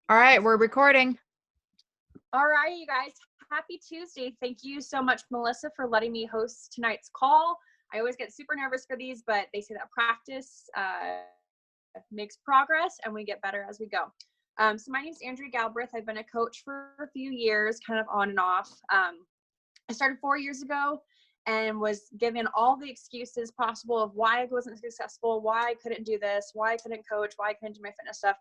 All right, we're recording. All right, you guys. Happy Tuesday. Thank you so much, Melissa, for letting me host tonight's call. I always get super nervous for these, but they say that practice makes progress and we get better as we go. So my name is Andrea Galbreath. I've been a coach for a few years, kind of on and off. I started 4 years ago and was given all the excuses possible of why I wasn't successful, why I couldn't do this, why I couldn't coach, why I couldn't do my fitness stuff,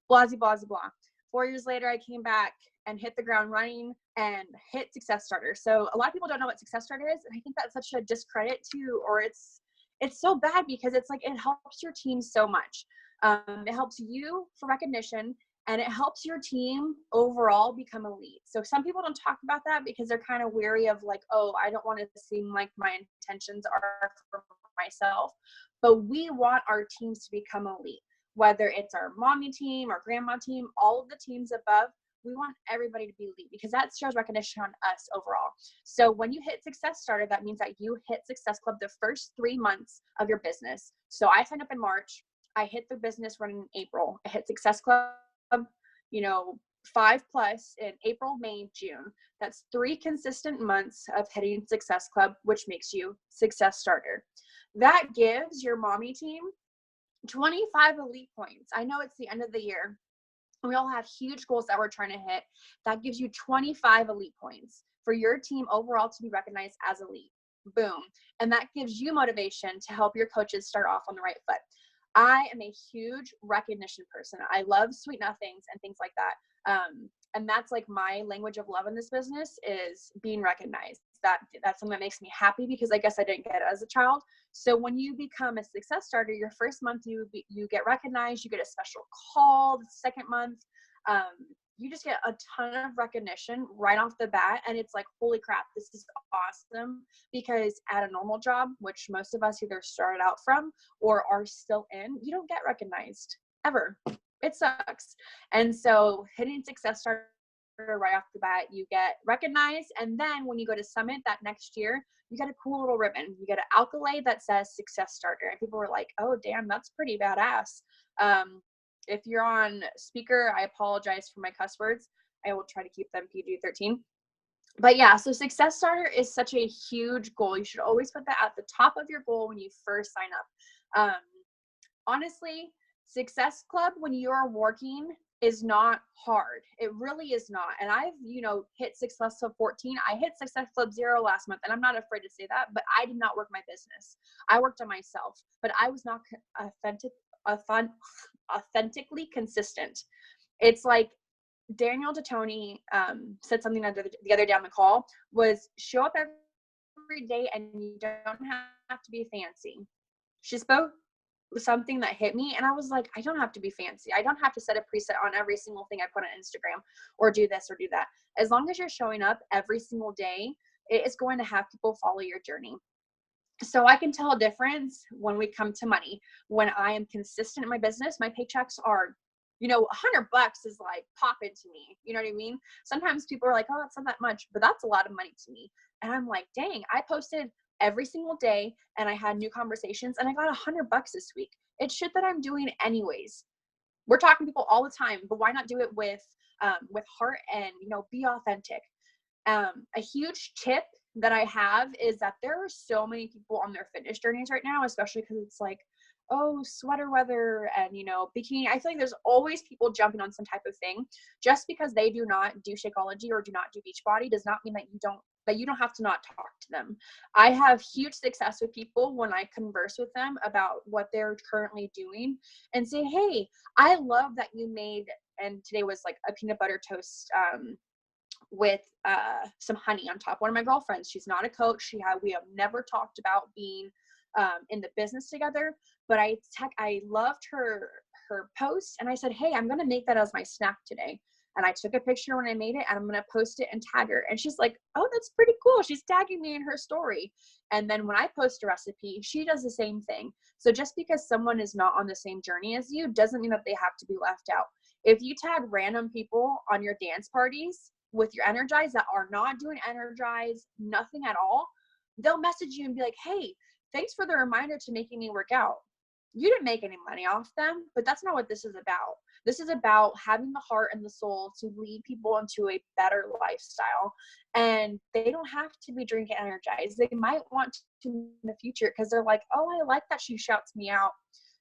blah, blah, blah. 4 years later, I came back and hit the ground running and hit Success Starter. So a lot of people don't know what Success Starter is. And I think that's such a discredit to, or it's so bad because it's like, it helps your team so much. It helps you for recognition and it helps your team overall become elite. So some people don't talk about that because they're kind of weary of like, oh, I don't want to seem like my intentions are for myself, but we want our teams to become elite, whether it's our mommy team or grandma team, all of the teams above. We want everybody to be elite because that shows recognition on us overall. So when you hit Success Starter, that means that you hit Success Club the first 3 months of your business. So I signed up in March. I hit the business running in April. I hit Success Club, 5+ in April, May, June. That's 3 consistent months of hitting Success Club, which makes you Success Starter. That gives your mommy team 25 elite points. I know it's the end of the year. We all have huge goals that we're trying to hit. That gives you 25 elite points for your team overall to be recognized as elite. Boom. And that gives you motivation to help your coaches start off on the right foot. I am a huge recognition person. I love sweet nothings and things like that. And that's like my language of love in this business is being recognized. That's something that makes me happy because I guess I didn't get it as a child. So when you become a Success Starter, your first month you get recognized, you get a special call. The second month, you just get a ton of recognition right off the bat, and it's like, holy crap, this is awesome. Because at a normal job, which most of us either started out from or are still in, you don't get recognized ever. It sucks. And so hitting Success Starter right off the bat, you get recognized, and then when you go to Summit that next year, you get a cool little ribbon. You get an accolade that says Success Starter, and people were like, oh damn, that's pretty badass. If you're on speaker, I apologize for my cuss words. I will try to keep them PG-13. But yeah, so Success Starter is such a huge goal. You should always put that at the top of your goal when you first sign up. Honestly, Success Club, when you're working, is not hard. It really is not. And I've, hit Success Club 14. I hit Success Club 0 last month, and I'm not afraid to say that, but I did not work my business. I worked on myself, but I was not authentically consistent. It's like Daniel DeToni said something the other day on the call was show up every day and you don't have to be fancy. She spoke something that hit me, and I was like, I don't have to be fancy. I don't have to set a preset on every single thing I put on Instagram or do this or do that. As long as you're showing up every single day, it is going to have people follow your journey. So I can tell a difference when we come to money. When I am consistent in my business, my paychecks are, $100 is like popping to me. You know what I mean? Sometimes people are like, oh, that's not that much, but that's a lot of money to me. And I'm like, dang, I posted every single day and I had new conversations and I got $100 this week. It's shit that I'm doing anyways. We're talking to people all the time, but why not do it with heart and, be authentic? A huge tip that I have is that there are so many people on their fitness journeys right now, especially because it's like, oh, sweater weather and, bikini. I feel like there's always people jumping on some type of thing. Just because they do not do Shakeology or do not do Beachbody does not mean that you don't have to not talk to them. I have huge success with people when I converse with them about what they're currently doing and say, hey, I love that you made, and today was like a peanut butter toast with some honey on top. One of my girlfriends, she's not a coach. We have never talked about being in the business together, but I loved her post, and I said, hey, I'm gonna make that as my snack today. And I took a picture when I made it, and I'm gonna post it and tag her. And she's like, oh, that's pretty cool. She's tagging me in her story. And then when I post a recipe, she does the same thing. So just because someone is not on the same journey as you doesn't mean that they have to be left out. If you tag random people on your dance parties with your Energize that are not doing Energize, nothing at all, they'll message you and be like, hey, thanks for the reminder to making me work out. You didn't make any money off them, but that's not what this is about. This is about having the heart and the soul to lead people into a better lifestyle. And they don't have to be drinking energized. They might want to in the future because they're like, oh, I like that she shouts me out.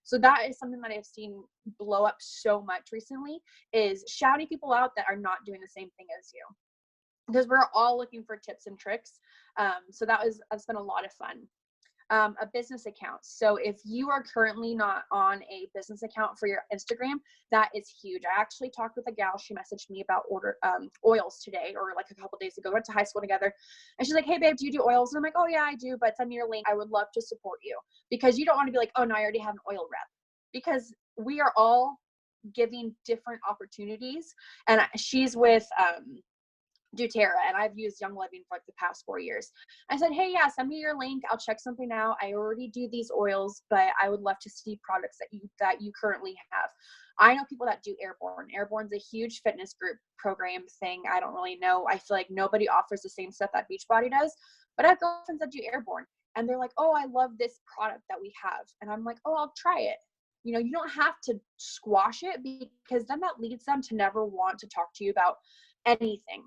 So that is something that I've seen blow up so much recently, is shouting people out that are not doing the same thing as you. Because we're all looking for tips and tricks. So that's been a lot of fun. A business account. So if you are currently not on a business account for your Instagram, that is huge. I actually talked with a gal. She messaged me about oils today, or like a couple days ago. We went to high school together, and she's like, hey babe, do you do oils? And I'm like, oh yeah, I do, but send me your link. I would love to support you, because you don't want to be like, oh no, I already have an oil rep, because we are all giving different opportunities. And she's with doTERRA, and I've used Young Living for like the past 4 years. I said, hey, yeah, send me your link. I'll check something out. I already do these oils, but I would love to see products that you currently have. I know people that do Airborne. Airborne's a huge fitness group program thing. I don't really know. I feel like nobody offers the same stuff that Beachbody does, but I have girlfriends that do Airborne, and they're like, oh, I love this product that we have. And I'm like, oh, I'll try it. You know, you don't have to squash it, because then that leads them to never want to talk to you about anything.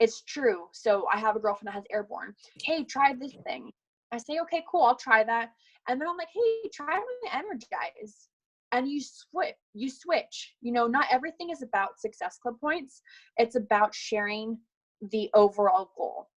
It's true. So I have a girlfriend that has Airborne. Hey, try this thing. I say, okay, cool, I'll try that. And then I'm like, hey, try my Energize. And you switch. You know, not everything is about Success Club points. It's about sharing the overall goal.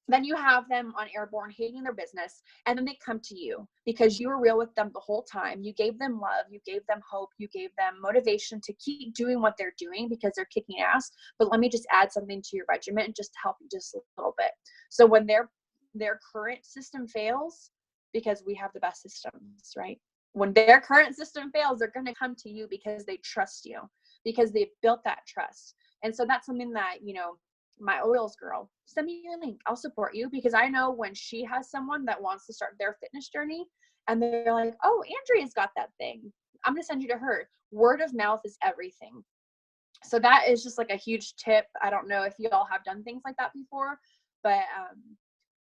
Then you have them on Airborne hating their business, and then they come to you because you were real with them the whole time. You gave them love, you gave them hope, you gave them motivation to keep doing what they're doing because they're kicking ass. But let me just add something to your regimen just to help you just a little bit. So when their current system fails, because we have the best systems, right? When their current system fails, they're going to come to you because they trust you, because they've built that trust. And so that's something that, you know, my oils girl, send me your link. I'll support you, because I know when she has someone that wants to start their fitness journey and they're like, oh, Andrea's got that thing, I'm going to send you to her. Word of mouth is everything. So that is just like a huge tip. I don't know if you all have done things like that before, but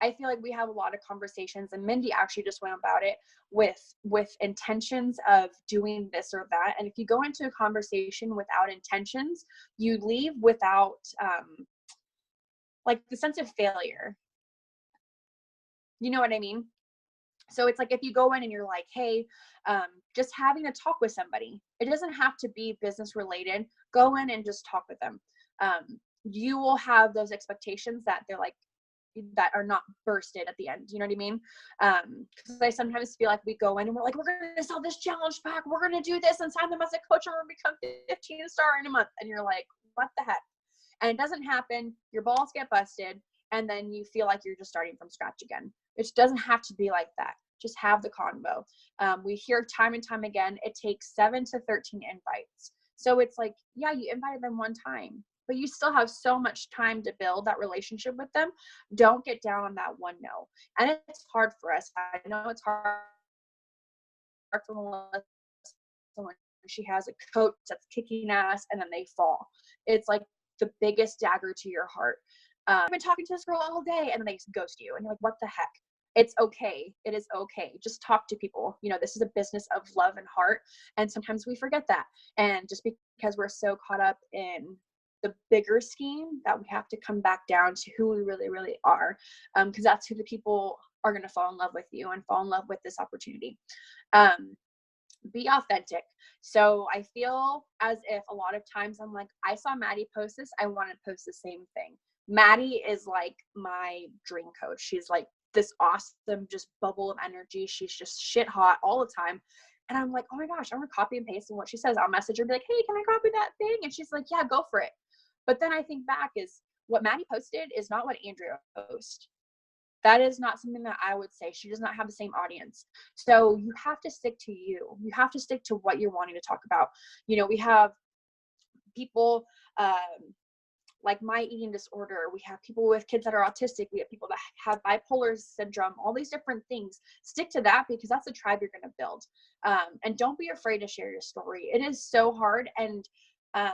I feel like we have a lot of conversations, and Mindy actually just went about it with intentions of doing this or that. And if you go into a conversation without intentions, you leave without like the sense of failure. You know what I mean? So it's like, if you go in and you're like, hey, just having a talk with somebody, it doesn't have to be business related. Go in and just talk with them. You will have those expectations that they're like, that are not bursted at the end. You know what I mean? Because I sometimes feel like we go in and we're like, we're going to sell this challenge pack. We're going to do this and sign them as a coach, and we're going to become 15 star in a month. And you're like, what the heck? And it doesn't happen. Your balls get busted, and then you feel like you're just starting from scratch again. It doesn't have to be like that. Just have the convo. We hear time and time again, it takes 7 to 13 invites. So it's like, yeah, you invited them one time, but you still have so much time to build that relationship with them. Don't get down on that one no. And it's hard for us. I know it's hard for Melissa when she has a coach that's kicking ass and then they fall. It's like the biggest dagger to your heart. I've been talking to this girl all day, and then they ghost you, and you're like, what the heck? It's okay. It is okay. Just talk to people. You know, this is a business of love and heart, and sometimes we forget that. And just because we're so caught up in the bigger scheme, that we have to come back down to who we really, really are, because that's who the people are going to fall in love with you and fall in love with this opportunity. Be authentic. So I feel as if a lot of times I'm like, I saw Maddie post this, I want to post the same thing. Maddie is like my dream coach. She's like this awesome, just bubble of energy. She's just shit hot all the time. And I'm like, oh my gosh, I'm going to copy and paste on what she says. I'll message her and be like, hey, can I copy that thing? And she's like, yeah, go for it. But then I think back, is what Maddie posted is not what Andrea posted. That is not something that I would say. She does not have the same audience. So you have to stick to you. You have to stick to what you're wanting to talk about. You know, we have people like my eating disorder. We have people with kids that are autistic. We have people that have bipolar syndrome, all these different things. Stick to that, because that's the tribe you're going to build. And don't be afraid to share your story. It is so hard. And I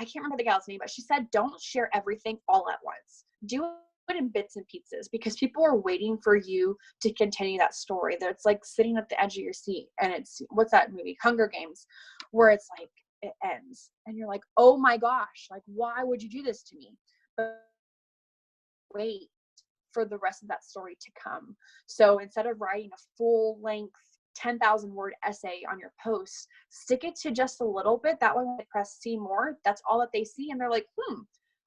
can't remember the gal's name, but she said, don't share everything all at once. Do it in bits and pieces, because people are waiting for you to continue that story. That's like sitting at the edge of your seat. And it's, what's that movie, Hunger Games, where it's like, it ends. And you're like, oh my gosh, like, why would you do this to me? But wait for the rest of that story to come. So instead of writing a full length 10,000 word essay on your post, stick it to just a little bit. That way when they press see more, that's all that they see. And they're like,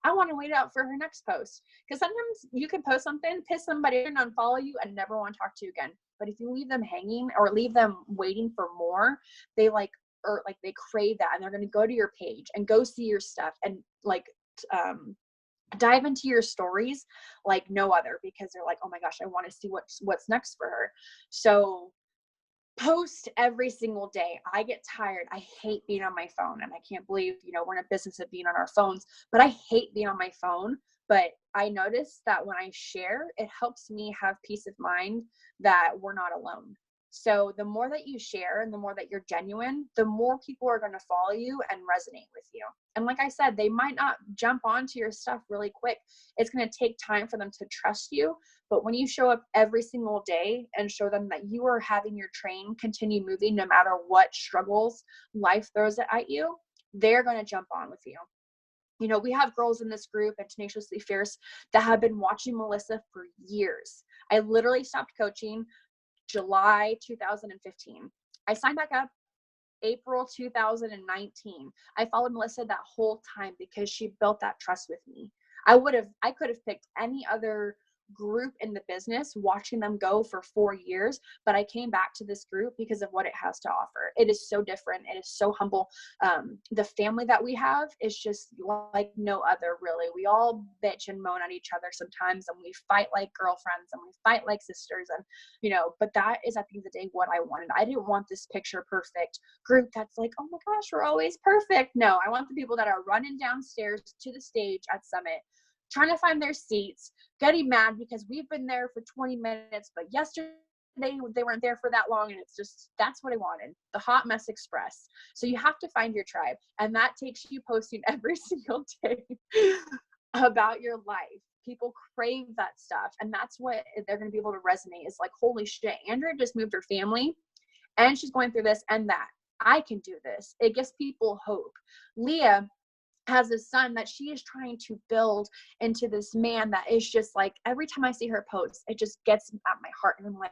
I want to wait out for her next post. Because sometimes you can post something, piss somebody and unfollow you and never want to talk to you again. But if you leave them hanging or leave them waiting for more, they they crave that, and they're going to go to your page and go see your stuff and dive into your stories like no other, because they're like, oh my gosh, I want to see what's next for her. So post every single day. I get tired. I hate being on my phone, and I can't believe, we're in a business of being on our phones, but I hate being on my phone. But I notice that when I share, it helps me have peace of mind that we're not alone. So the more that you share and the more that you're genuine, the more people are going to follow you and resonate with you. And like I said, they might not jump onto your stuff really quick. It's going to take time for them to trust you. But when you show up every single day and show them that you are having your train continue moving no matter what struggles life throws at you, they're going to jump on with you. We have girls in this group at Tenaciously Fierce that have been watching Melissa for years. I literally stopped coaching July 2015. I signed back up April 2019. I followed Melissa that whole time because she built that trust with me. I could have picked any other group in the business, watching them go for 4 years, but I came back to this group because of what it has to offer. It is so different. It is so humble. The family that we have is just like no other, really. We all bitch and moan at each other sometimes, and we fight like girlfriends, and we fight like sisters, and but that is at the end of the day what I wanted. I didn't want this picture perfect group that's like, oh my gosh, we're always perfect. No, I want the people that are running downstairs to the stage at Summit, trying to find their seats, getting mad because we've been there for 20 minutes, but yesterday they weren't there for that long. And it's just, that's what I wanted. The hot mess express. So you have to find your tribe. And that takes you posting every single day about your life. People crave that stuff. And that's what they're going to be able to resonate. Is like, holy shit, Andrea just moved her family and she's going through this and that. I can do this. It gives people hope. Leah has a son that she is trying to build into this man that is just like, every time I see her post, it just gets at my heart. And I'm like,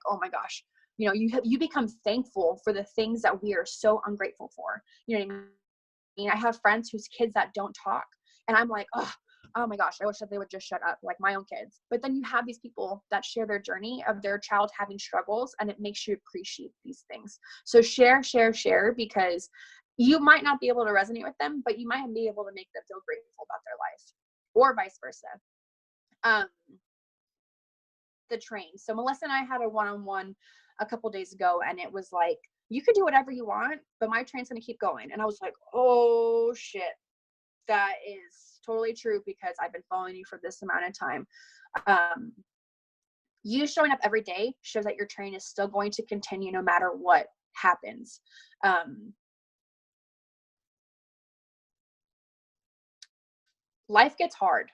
oh my gosh, you become thankful for the things that we are so ungrateful for. You know what I mean? I have friends whose kids that don't talk, and I'm like, oh my gosh, I wish that they would just shut up, like my own kids. But then you have these people that share their journey of their child having struggles, and it makes you appreciate these things. So share, because you might not be able to resonate with them, but you might be able to make them feel grateful about their life, or vice versa. The train. So Melissa and I had a one-on-one a couple days ago, and it was like, you could do whatever you want, but my train's going to keep going. And I was like, oh shit, that is totally true, because I've been following you for this amount of time. You showing up every day shows that your train is still going to continue no matter what happens. Life gets hard.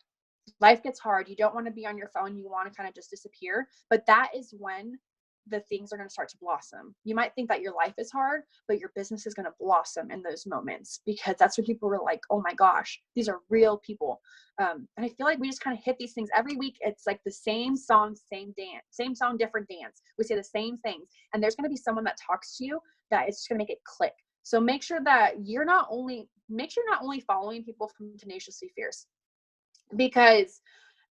You don't want to be on your phone. You want to kind of just disappear. But that is when the things are going to start to blossom. You might think that your life is hard, but your business is going to blossom in those moments, because that's when people are like, oh my gosh, these are real people. And I feel like we just kind of hit these things every week. It's like the same song, same dance, same song, different dance. We say the same things. And there's going to be someone that talks to you that is just going to make it click. So make sure you're not only following people from Tenaciously Fierce, because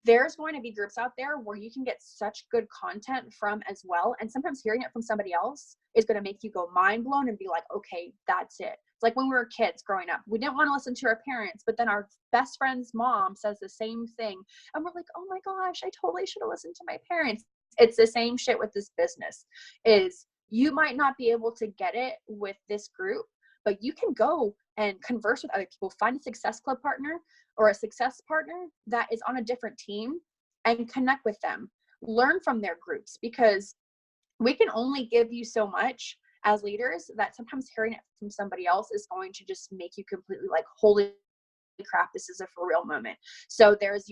there's going to be groups out there where you can get such good content from as well. And sometimes hearing it from somebody else is going to make you go mind blown and be like, okay, that's it. It's like when we were kids growing up, we didn't want to listen to our parents, but then our best friend's mom says the same thing. And we're like, oh my gosh, I totally should have listened to my parents. It's the same shit with this business. Is you might not be able to get it with this group, but you can go and converse with other people, find a success club partner or a success partner that is on a different team, and connect with them, learn from their groups, because we can only give you so much as leaders, that sometimes hearing it from somebody else is going to just make you completely like, holy crap, this is a for real moment. So there's,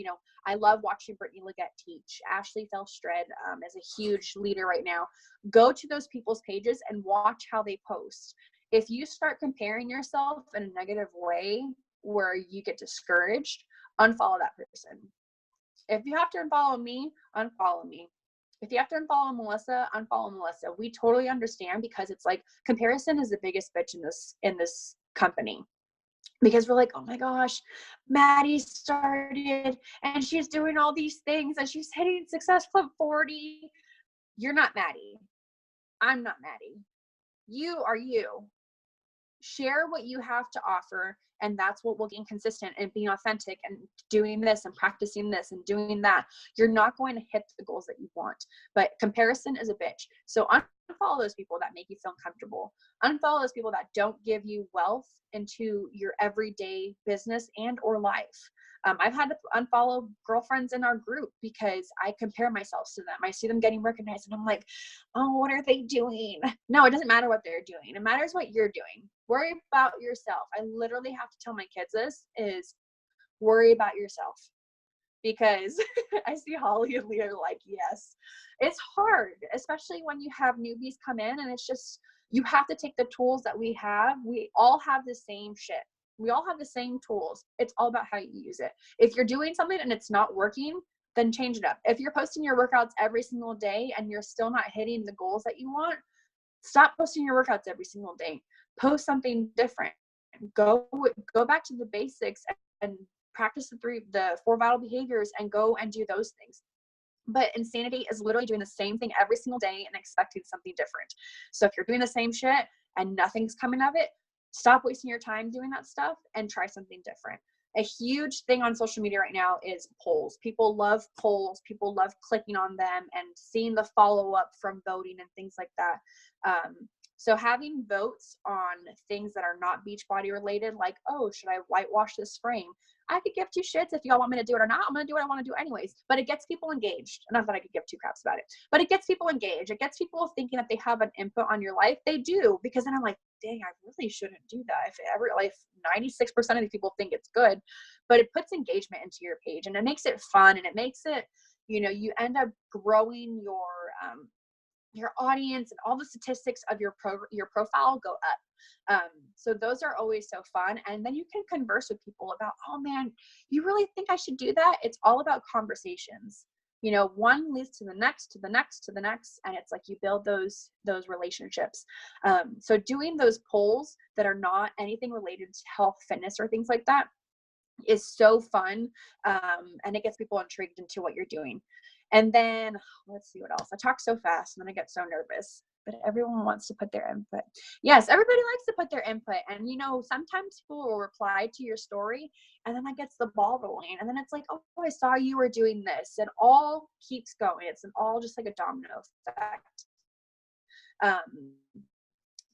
I love watching Brittany Leggett teach. Ashley Felstred is a huge leader right now. Go to those people's pages and watch how they post. If you start comparing yourself in a negative way where you get discouraged, unfollow that person. If you have to unfollow me, unfollow me. If you have to unfollow Melissa, unfollow Melissa. We totally understand, because it's like comparison is the biggest bitch in this company. Because we're like, oh my gosh, Maddie started and she's doing all these things and she's hitting Success Club 40. You're not Maddie. I'm not Maddie. You are you. Share what you have to offer, and that's what will gain consistent and being authentic and doing this and practicing this and doing that. You're not going to hit the goals that you want, but comparison is a bitch. So unfollow those people that make you feel uncomfortable. Unfollow those people that don't give you wealth into your everyday business and or life. I've had to unfollow girlfriends in our group because I compare myself to them. I see them getting recognized and I'm like, oh, what are they doing? No, it doesn't matter what they're doing. It matters what you're doing. Worry about yourself. I literally have to tell my kids this is worry about yourself, because I see Holly and Leah are like, yes, it's hard, especially when you have newbies come in, and it's just, you have to take the tools that we have. We all have the same shit. We all have the same tools. It's all about how you use it. If you're doing something and it's not working, then change it up. If you're posting your workouts every single day and you're still not hitting the goals that you want, stop posting your workouts every single day. Post something different. Go back to the basics and practice the 4 vital behaviors and go and do those things. But insanity is literally doing the same thing every single day and expecting something different. So if you're doing the same shit and nothing's coming of it, stop wasting your time doing that stuff and try something different. A huge thing on social media right now is polls. People love polls. People love clicking on them and seeing the follow-up from voting and things like that. So having votes on things that are not Beachbody related, like, oh, should I whitewash this frame? I could give 2 shits if y'all want me to do it or not. I'm going to do what I want to do anyways. But it gets people engaged. Not that I could give 2 craps about it, but it gets people engaged. It gets people thinking that they have an input on your life. They do, because then I'm like, dang, I really shouldn't do that. If 96% of the people think it's good, but it puts engagement into your page and it makes it fun, and it makes it, you end up growing your audience, and all the statistics of your profile go up. So those are always so fun. And then you can converse with people about, oh man, you really think I should do that? It's all about conversations. One leads to the next, to the next, to the next. And it's like you build those relationships. So doing those polls that are not anything related to health, fitness, or things like that is so fun. And it gets people intrigued into what you're doing. And then let's see what else. I talk so fast and then I get so nervous, but everyone wants to put their input. Yes, everybody likes to put their input. And sometimes people will reply to your story and then that gets the ball rolling. And then it's like, oh, I saw you were doing this. And all keeps going. It's all just like a domino effect.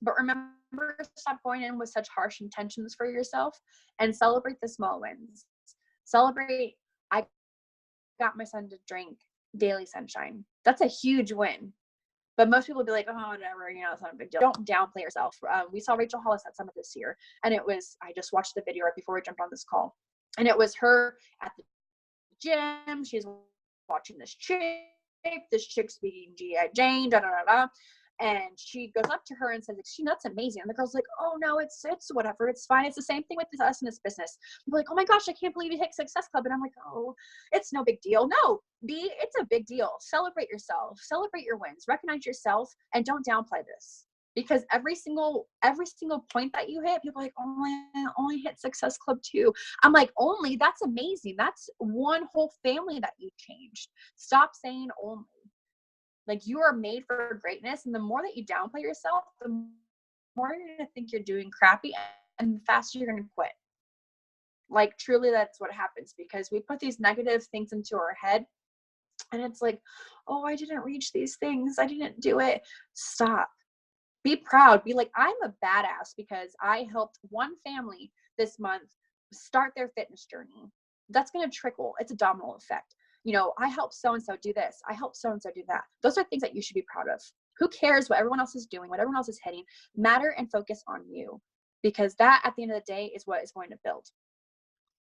But remember, stop going in with such harsh intentions for yourself and celebrate the small wins. Celebrate, I got my son to drink daily sunshine. That's a huge win. But most people will be like, oh, whatever, it's not a big deal. Don't downplay yourself. We saw Rachel Hollis at Summit this year, and I just watched the video right before we jumped on this call, and it was her at the gym. She's watching this chick's being G.I. Jane, and she goes up to her and says, that's amazing. And the girl's like, oh no, it's whatever, it's fine. It's the same thing with us in this business. I'm like, oh my gosh, I can't believe you hit Success Club. And I'm like, oh, it's no big deal. No, it's a big deal. Celebrate yourself, celebrate your wins, recognize yourself, and don't downplay this. Because every single point that you hit, people are like, oh, I only hit Success Club 2. I'm like, only? That's amazing. That's one whole family that you changed. Stop saying only. Like, you are made for greatness. And the more that you downplay yourself, the more you're going to think you're doing crappy, and the faster you're going to quit. Like, truly, that's what happens, because we put these negative things into our head. And it's like, oh, I didn't reach these things. I didn't do it. Stop. Be proud. Be like, I'm a badass because I helped one family this month start their fitness journey. That's going to trickle. It's a domino effect. I helped so-and-so do this. I helped so-and-so do that. Those are things that you should be proud of. Who cares what everyone else is doing, what everyone else is hitting? Matter and focus on you, because that at the end of the day is what is going to build.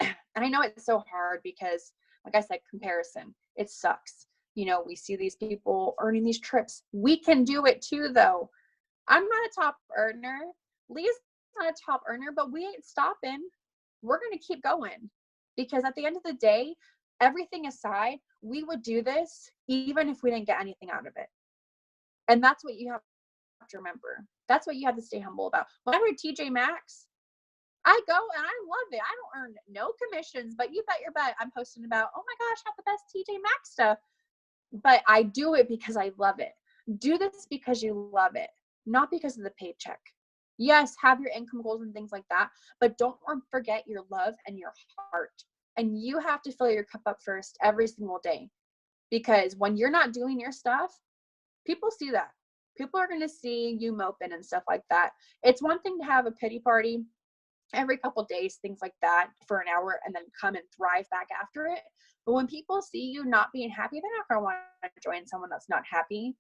And I know it's so hard because, like I said, comparison, it sucks. We see these people earning these trips. We can do it too, though. I'm not a top earner, Leah's not a top earner, but we ain't stopping. We're going to keep going, because at the end of the day, everything aside, we would do this even if we didn't get anything out of it. And that's what you have to remember. That's what you have to stay humble about. When I read TJ Maxx, I go and I love it. I don't earn no commissions, but you bet your butt I'm posting about, oh my gosh, I have the best TJ Maxx stuff. But I do it because I love it. Do this because you love it, not because of the paycheck. Yes, have your income goals and things like that, but don't forget your love and your heart. And you have to fill your cup up first every single day, because when you're not doing your stuff, people see that. People are going to see you moping and stuff like that. It's one thing to have a pity party every couple of days, things like that, for an hour, and then come and thrive back after it. But when people see you not being happy, they're not going to want to join someone that's not happy.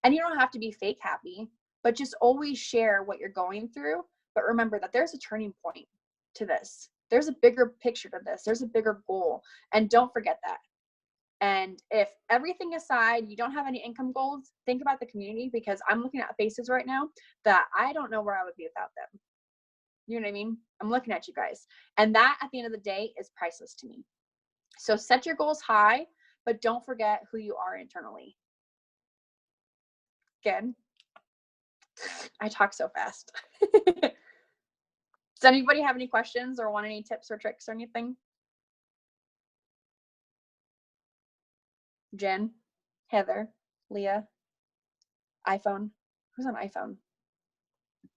And you don't have to be fake happy, but just always share what you're going through. But remember that there's a turning point to this. There's a bigger picture to this. There's a bigger goal. And don't forget that. And if everything aside, you don't have any income goals, think about the community, because I'm looking at faces right now that I don't know where I would be without them. You know what I mean? I'm looking at you guys. And that, at the end of the day, is priceless to me. So set your goals high, but don't forget who you are internally. Good. I talk so fast. Does anybody have any questions or want any tips or tricks or anything? Jen, Heather, Leah, iPhone. Who's on iPhone?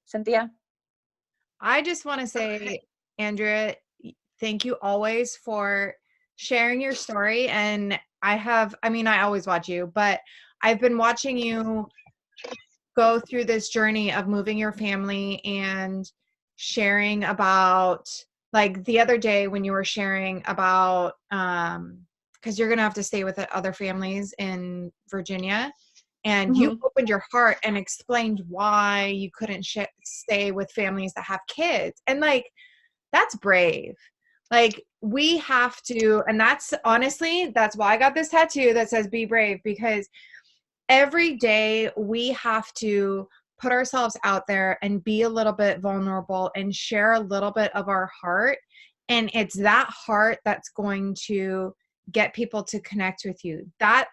Cynthia? I just want to say, Andrea, thank you always for sharing your story. And I always watch you, but I've been watching you go through this journey of moving your family and sharing about, like the other day when you were sharing about, because you're going to have to stay with other families in Virginia. And you opened your heart and explained why you couldn't stay with families that have kids. And like, that's brave. Like, we have to, and that's honestly, that's why I got this tattoo that says be brave, because every day we have to put ourselves out there and be a little bit vulnerable and share a little bit of our heart. And it's that heart that's going to get people to connect with you. That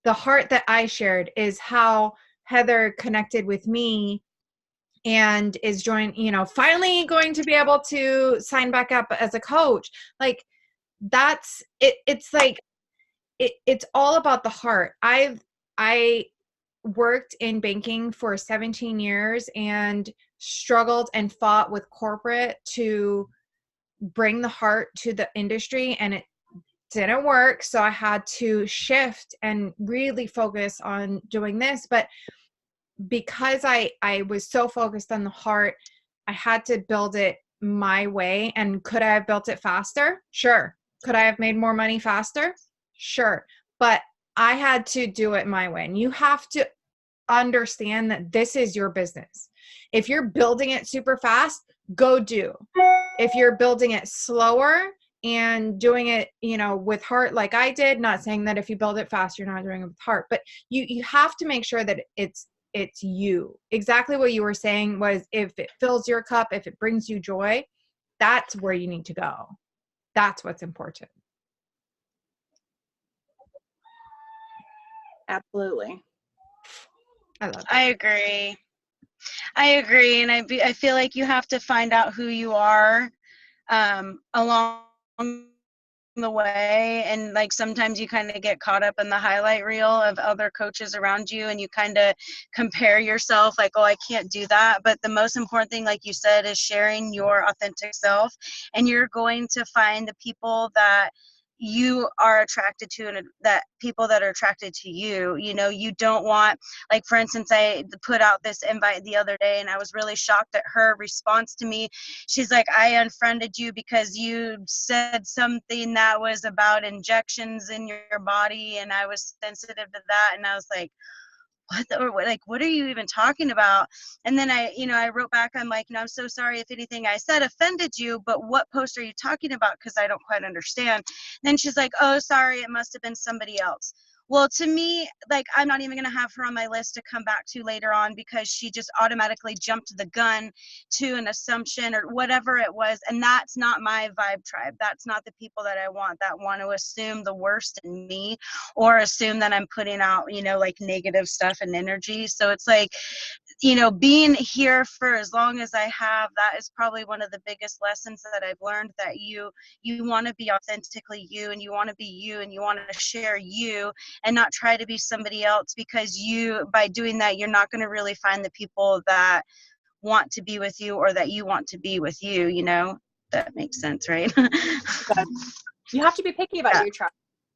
the heart that I shared is how Heather connected with me and is finally going to be able to sign back up as a coach. Like, that's it. It's like, it's all about the heart. I worked in banking for 17 years and struggled and fought with corporate to bring the heart to the industry, and it didn't work. So I had to shift and really focus on doing this. But because I was so focused on the heart, I had to build it my way. And could I have built it faster? Sure. Could I have made more money faster? Sure. But I had to do it my way. And you have to understand that this is your business. If you're building it super fast, go do. If you're building it slower and doing it, with heart, like I did, not saying that if you build it fast, you're not doing it with heart, but you have to make sure that it's you. Exactly what you were saying was, if it fills your cup, if it brings you joy, that's where you need to go. That's what's important. Absolutely. I love it. I agree. And I feel like you have to find out who you are along the way. And like, sometimes you kind of get caught up in the highlight reel of other coaches around you, and you kind of compare yourself like, oh, I can't do that. But the most important thing, like you said, is sharing your authentic self. And you're going to find the people that you are attracted to, and that people that are attracted to you. You don't want, like, for instance, I put out this invite the other day, and I was really shocked at her response to me. She's like, I unfriended you because you said something that was about injections in your body, and I was sensitive to that. And I was like, what are you even talking about? And then I wrote back, I'm like, I'm so sorry if anything I said offended you, but what post are you talking about? Because I don't quite understand. Then she's like, oh, sorry, it must have been somebody else. Well, to me, like, I'm not even going to have her on my list to come back to later on because she just automatically jumped the gun to an assumption or whatever it was. And that's not my vibe tribe. That's not the people that I want, that want to assume the worst in me or assume that I'm putting out, you know, like negative stuff and energy. So it's like, you know, being here for as long as I have, that is probably one of the biggest lessons that I've learned, that you want to be authentically you, and you want to be you, and you want to share you and not try to be somebody else, because you, by doing that, you're not going to really find the people that want to be with you or that you want to be with you, you know. That makes sense, right? You have to be picky about Yeah. your tribe.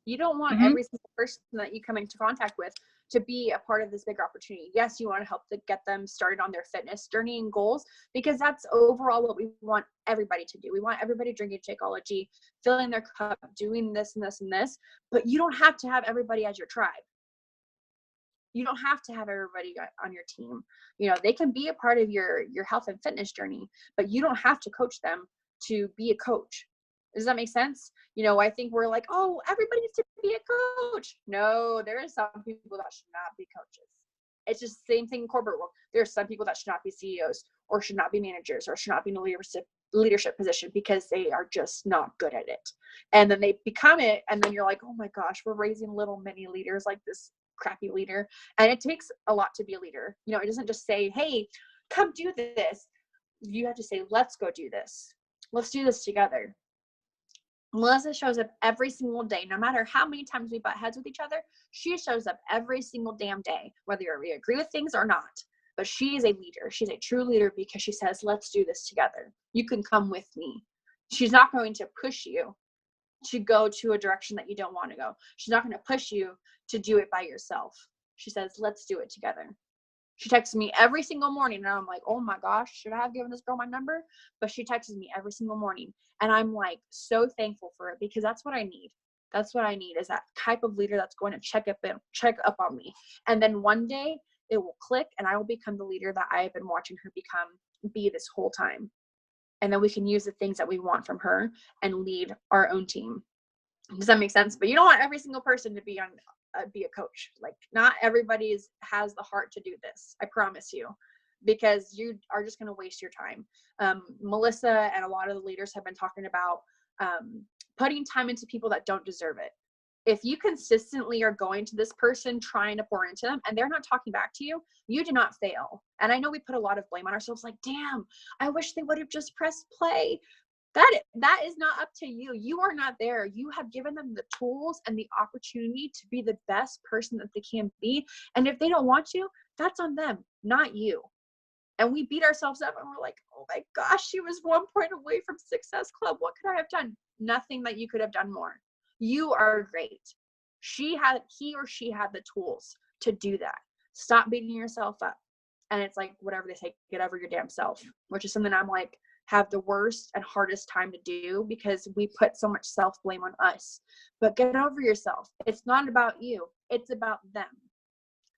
You don't want Mm-hmm. every single person that you come into contact with to be a part of this bigger opportunity. Yes, you want to help to get them started on their fitness journey and goals, because that's overall what we want everybody to do. We want everybody drinking Shakeology, filling their cup, doing this and this and this, but you don't have to have everybody as your tribe. You don't have to have everybody on your team. You know, they can be a part of your health and fitness journey, but you don't have to coach them to be a coach. Does that make sense? You know, I think we're like, oh, everybody needs to be a coach. No, there are some people that should not be coaches. It's just the same thing in corporate world. There are some people that should not be CEOs or should not be managers or should not be in a leadership position because they are just not good at it. And then they become it. And then you're like, oh my gosh, we're raising little mini leaders like this crappy leader. And it takes a lot to be a leader. You know, it doesn't just say, hey, come do this. You have to say, let's go do this. Let's do this together. Melissa shows up every single day, no matter how many times we butt heads with each other. She shows up every single damn day, whether we agree with things or not. But she is a leader. She's a true leader because she says, let's do this together. You can come with me. She's not going to push you to go to a direction that you don't want to go. She's not going to push you to do it by yourself. She says, let's do it together. She texts me every single morning, and I'm like, oh my gosh, should I have given this girl my number? But she texts me every single morning, and I'm like so thankful for it, because that's what I need. That's what I need, is that type of leader that's going to check up on me. And then one day it will click, and I will become the leader that I have been watching her be this whole time. And then we can use the things that we want from her and lead our own team. Does that make sense? But you don't want every single person to be a coach. Like, not everybody has the heart to do this. I promise you, because you are just going to waste your time. Melissa and a lot of the leaders have been talking about putting time into people that don't deserve it. If you consistently are going to this person trying to pour into them and they're not talking back to you, you do not fail. And I know we put a lot of blame on ourselves, like, damn, I wish they would have just pressed play. That is not up to you. You are not there. You have given them the tools and the opportunity to be the best person that they can be. And if they don't want to, that's on them, not you. And we beat ourselves up and we're like, oh my gosh, she was 1 point away from Success Club. What could I have done? Nothing that you could have done more. You are great. He or she had the tools to do that. Stop beating yourself up. And it's like, whatever they say, get over your damn self, which is something I'm like, have the worst and hardest time to do, because we put so much self-blame on us. But get over yourself. It's not about you. It's about them.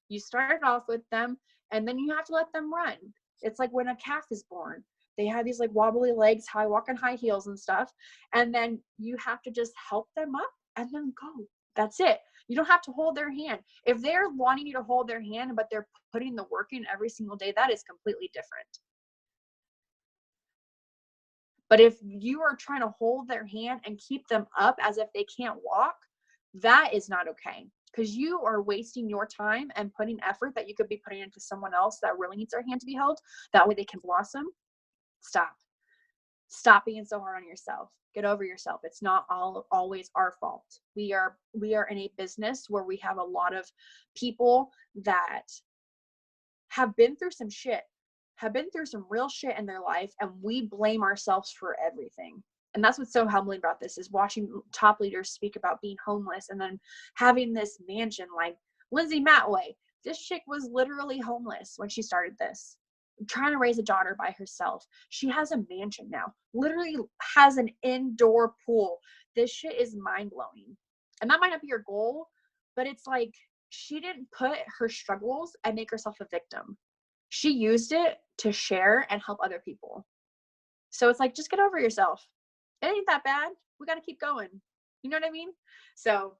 You started off with them, and then you have to let them run. It's like when a calf is born. They have these like wobbly legs, walk in high heels and stuff. And then you have to just help them up and then go. That's it. You don't have to hold their hand. If they're wanting you to hold their hand, but they're putting the work in every single day, that is completely different. But if you are trying to hold their hand and keep them up as if they can't walk, that is not okay, because you are wasting your time and putting effort that you could be putting into someone else that really needs their hand to be held. That way they can blossom. Stop being so hard on yourself. Get over yourself. It's not always our fault. We are in a business where we have a lot of people that have been through some shit, have been through some real shit in their life, and we blame ourselves for everything. And that's what's so humbling about this, is watching top leaders speak about being homeless and then having this mansion. Like Lindsay Matway, this chick was literally homeless when she started this, trying to raise a daughter by herself. She has a mansion now, literally has an indoor pool. This shit is mind-blowing. And that might not be your goal, but it's like, she didn't put her struggles and make herself a victim. She used it to share and help other people. So it's like, just get over yourself. It ain't that bad. We got to keep going. You know what I mean? So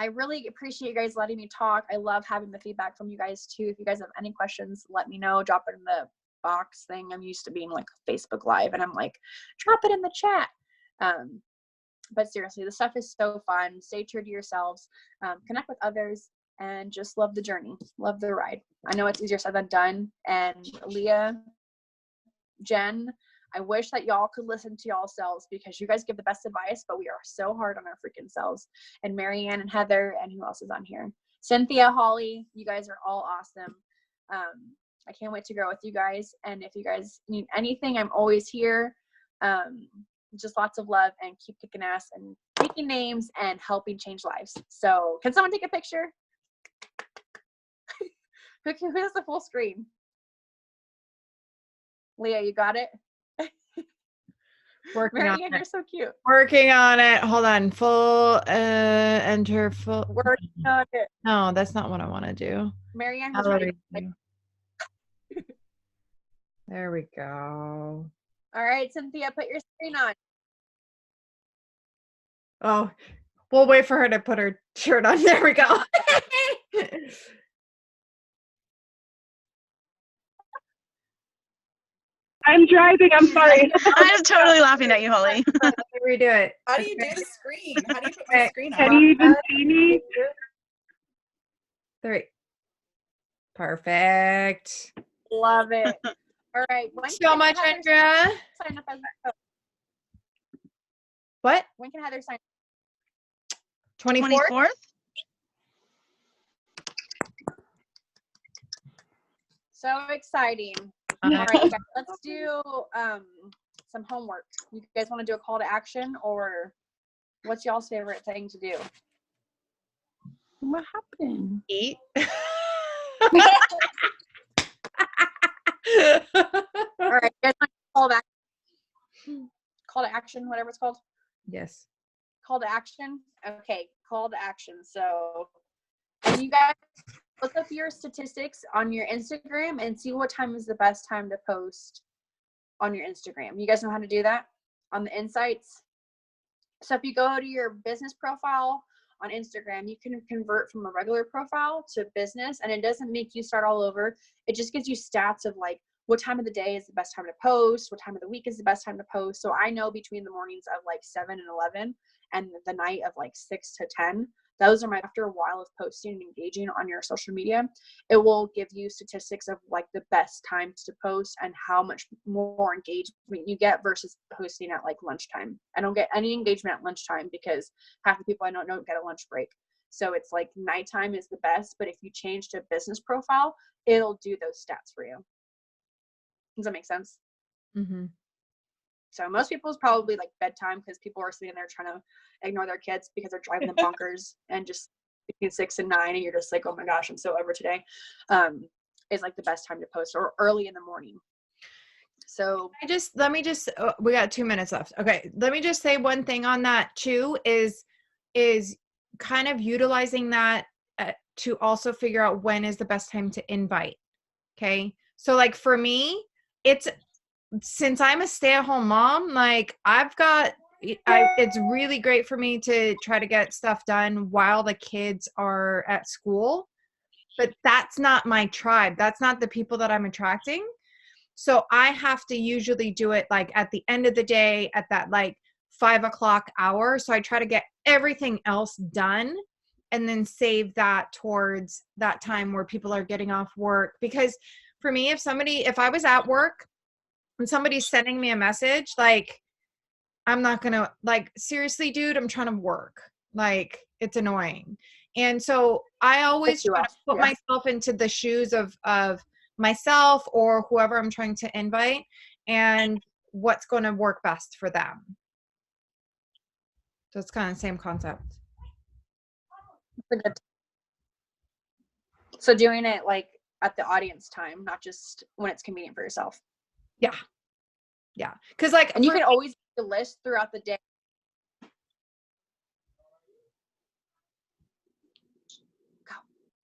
I really appreciate you guys letting me talk. I love having the feedback from you guys too. If you guys have any questions, let me know. Drop it in the box thing. I'm used to being like Facebook Live, and I'm like, drop it in the chat. But seriously, the stuff is so fun. Stay true to yourselves, connect with others, and just love the journey, love the ride. I know it's easier said than done. And Leah, Jen, I wish that y'all could listen to y'all selves, because you guys give the best advice, but we are so hard on our freaking selves. And Marianne and Heather, and who else is on here? Cynthia, Holly, you guys are all awesome. I can't wait to grow with you guys. And if you guys need anything, I'm always here. Just lots of love, and keep kicking ass and taking names and helping change lives. So can someone take a picture? Who has the full screen? Leah, you got it? Working Marianne, on it. you're so cute. Working on it. Hold on. Full enter full. Working on it. No, that's not what I want to do. Marianne was ready. There we go. All right, Cynthia, put your screen on. Oh, we'll wait for her to put her shirt on. There we go. I'm driving. I'm sorry. I was totally laughing at you, Holly. Let me redo it. How do you do the screen? How do you put my screen Can on? you even see me? 3. Perfect. Love it. All right. So much, Andrea. Sign up as a What? When can Heather sign up? 24th? 24th? So exciting. All right, guys, let's do some homework. You guys want to do a call to action, or what's y'all's favorite thing to do? What happened? Eat. All right, you guys want to call to action, whatever it's called? Yes. Call to action? Okay, call to action. So, and you guys look up your statistics on your Instagram and see what time is the best time to post on your Instagram. You guys know how to do that on the insights? So if you go to your business profile on Instagram, you can convert from a regular profile to business, and it doesn't make you start all over. It just gives you stats of like what time of the day is the best time to post, what time of the week is the best time to post. So I know between the mornings of like 7 and 11 and the night of like 6 to 10, those are my, after a while of posting and engaging on your social media, it will give you statistics of like the best times to post and how much more engagement you get versus posting at like lunchtime. I don't get any engagement at lunchtime because half the people I know don't get a lunch break. So it's like nighttime is the best, but if you change to business profile, it'll do those stats for you. Does that make sense? Mm-hmm. So most people's probably like bedtime because people are sitting there trying to ignore their kids because they're driving them bonkers and just between 6 and 9 and you're just like, oh my gosh, I'm so over today. Is like the best time to post, or early in the morning. So let me just we got 2 minutes left. Okay. Let me just say one thing on that too is kind of utilizing that to also figure out when is the best time to invite. Okay. So like for me, since I'm a stay-at-home mom, like it's really great for me to try to get stuff done while the kids are at school, but that's not my tribe. That's not the people that I'm attracting. So I have to usually do it like at the end of the day at that like 5 o'clock hour. So I try to get everything else done and then save that towards that time where people are getting off work. Because for me, if I was at work and somebody's sending me a message, like, I'm not going to, like, seriously, dude, I'm trying to work. Like, it's annoying. And so I always try to put myself into the shoes of myself or whoever I'm trying to invite and what's going to work best for them. So it's kind of the same concept. So doing it like at the audience time, not just when it's convenient for yourself. Yeah. Yeah. Cause like, and you can always make a list throughout the day.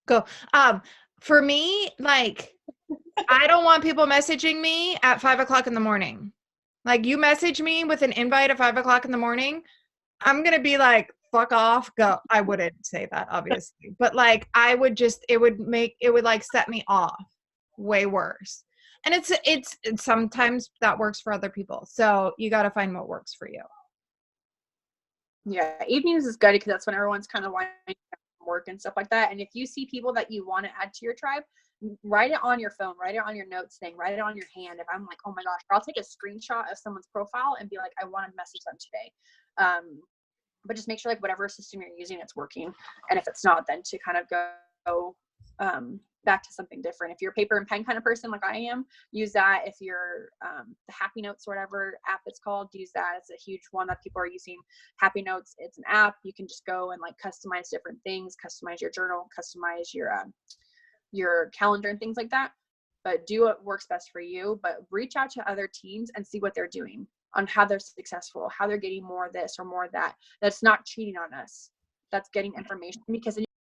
Go. For me, like, I don't want people messaging me at 5 o'clock in the morning. Like, you message me with an invite at 5 o'clock in the morning, I'm going to be like, fuck off, go. I wouldn't say that, obviously, but like I would just, it would like set me off way worse. And it's sometimes that works for other people. So you got to find what works for you. Yeah, evenings is good because that's when everyone's kind of winding down from work and stuff like that. And if you see people that you want to add to your tribe, write it on your phone, write it on your notes thing, write it on your hand. If I'm like, oh my gosh, I'll take a screenshot of someone's profile and be like, I want to message them today. But just make sure like whatever system you're using, it's working. And if it's not, then to kind of go back to something different. If you're a paper and pen kind of person like I am, use that. If you're the Happy Notes or whatever app it's called, use that. It's a huge one that people are using. Happy Notes, it's an app. You can just go and like customize different things, customize your journal, customize your calendar and things like that. But do what works best for you. But reach out to other teams and see what they're doing, on how they're successful, how they're getting more of this or more of that. That's not cheating on us. That's getting information, because then